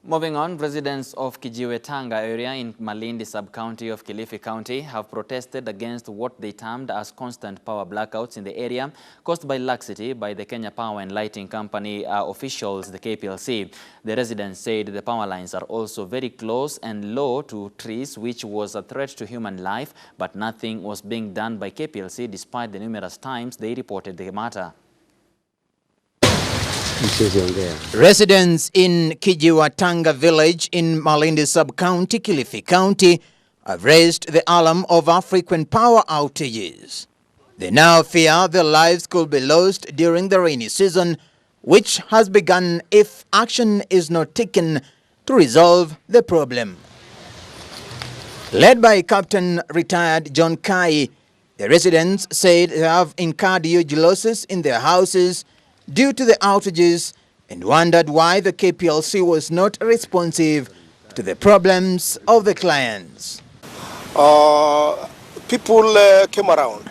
Moving on, residents of Kijiwetanga area in Malindi sub-county of Kilifi County have protested against what they termed as constant power blackouts in the area caused by laxity by the Kenya Power and Lighting Company officials, the Kplc. The residents said the power lines are also very close and low to trees, which was a threat to human life, but nothing was being done by Kplc despite the numerous times they reported the matter. Residents in Kijiwetanga village in Malindi sub-county, Kilifi County, have raised the alarm over frequent power outages. They now fear their lives could be lost during the rainy season, which has begun if action is not taken to resolve the problem. Led by Captain retired John Kai, the residents said they have incurred huge losses in their houses due to the outages and wondered why the Kplc was not responsive to the problems of the clients. People came around.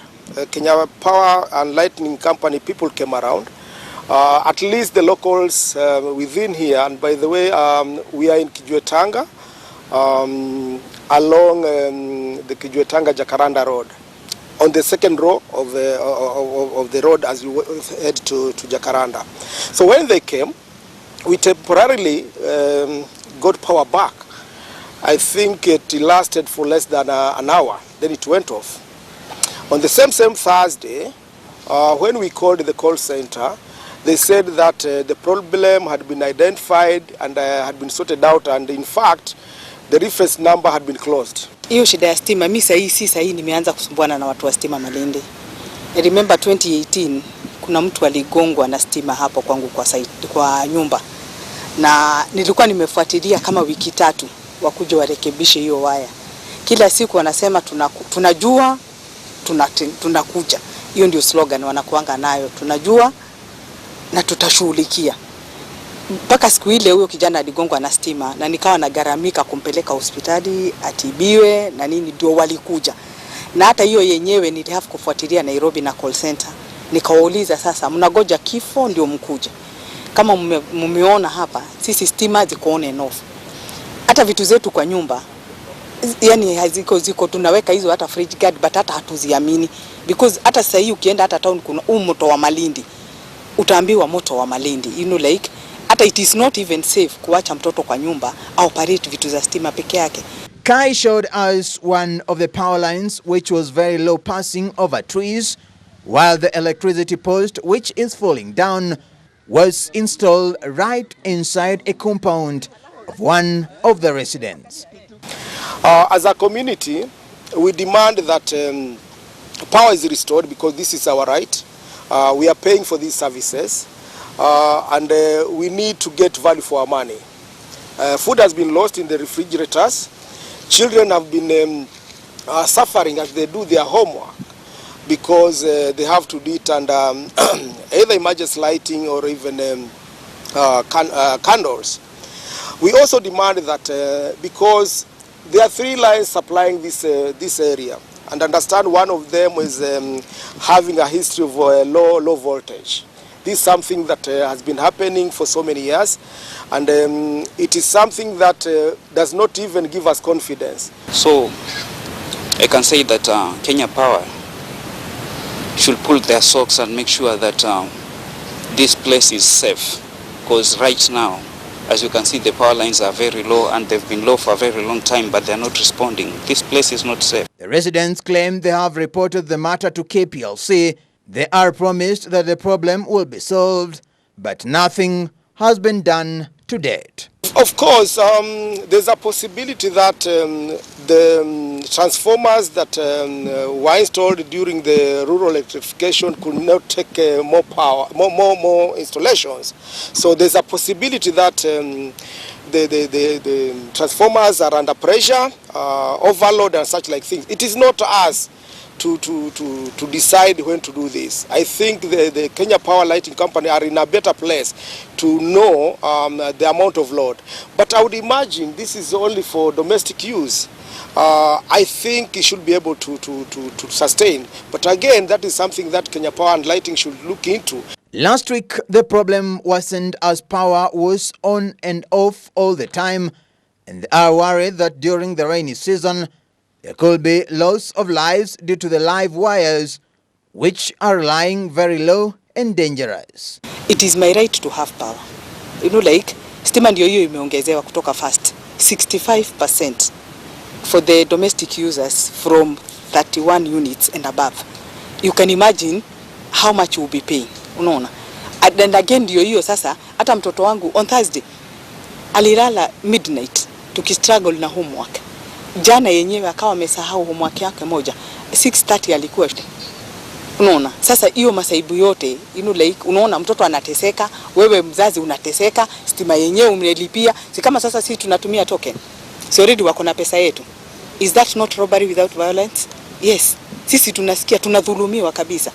Kenya Power and Lighting Company people came around. At least the locals within here, and by the way, we are in Kijiwetanga, along the Kijiwetanga-Jacaranda Road, on the second row of the road as you head to Jacaranda. So when they came, we temporarily got power back. I think it lasted for less than an hour, then it went off. On the same Thursday, when we called the call center, they said that the problem had been identified and had been sorted out, and in fact, the reference number had been closed. Hiyo shida ya stima, mimi sasa nimeanza kusumbuana na watu wa stima Malindi. I remember 2018 kuna mtu aligongwa na stima hapo kwangu kwa nyumba. Na nilikuwa nimefuatilia kama wiki 3 wakuja warekebishe hiyo waya. Kila siku wanasema tunajua tunakuja. Hiyo ndio slogan wanakuanga nayo, tunajua na tutashughulikia. Mpaka siku ile huyo kijana aligongwa na stima na nikawa nagaramika kumpeleka hospitali atibiwe na nini, ndio walikuja. Na hata hiyo yenyewe nilihave kufuatilia Nairobi na call center. Nikawauliza, sasa mnagoja kifo ndio mkuja? Kama mmeona hapa sisi stima ziko on and off. Hata vitu zetu kwa nyumba yani ziko tunaweka hizo hata fridge guard, but hata hatuziamini because hata sasa hii ukienda hata town kuna moto wa Malindi, utaambiwa moto wa Malindi, you know, like hata it is not even safe kuacha mtoto kwa nyumba au operate vitu za stima peke yake. Kai showed us one of the power lines which was very low, passing over trees, while the electricity post, which is falling down, was installed right inside a compound of one of the residents. As a community, we demand that power is restored because this is our right. We are paying for these services. And we need to get value for our money. Food has been lost in the refrigerators. Children have been suffering as they do their homework because they have to do it under either emergency lighting or even candles. We also demand that because there are 3 lines supplying this area, and understand one of them is having a history of low voltage. This is something that has been happening for so many years, and it is something that does not even give us confidence. So I can say that Kenya Power should pull their socks and make sure that this place is safe, because right now, as you can see, the power lines are very low and they've been low for a very long time, but they're not responding. This place is not safe. The residents claim they have reported the matter to Kplc. They are promised that the problem will be solved, but nothing has been done to date. Of course, there's a possibility that the transformers that were installed during the rural electrification could not take more power, more installations. So there's a possibility that the transformers are under pressure, overload and such like things. It is not us to decide when to do this. I think the Kenya Power Lighting Company are in a better place to know the amount of load. But I would imagine this is only for domestic use. I think it should be able to sustain. But again, that is something that Kenya Power and Lighting should look into. Last week, the problem worsened as power was on and off all the time, and they are worried that during the rainy season, there could be loss of lives due to the live wires, which are lying very low and dangerous. It is my right to have power. You know, like, stima ndio hiyo imeongezewa kutoka first 65% for the domestic users from 31 units and above. You can imagine how much you will be paying. Unaona? And again ndio hiyo sasa, hata mtoto wangu on Thursday alilala midnight tukistruggle na homework. Jana yenyewe akawa amesahau homework yake moja. 6:30 alikuwa. Unaona? Sasa hiyo masaibu yote, like, unaona mtoto anateseka, wewe mzazi unateseka, stima yenyewe umelipia. Si kama sasa sisi tunatumia token. Si already wako na pesa yetu. Is that not robbery without violence? Yes. Sisi tunasikia tunadhulumiwa kabisa.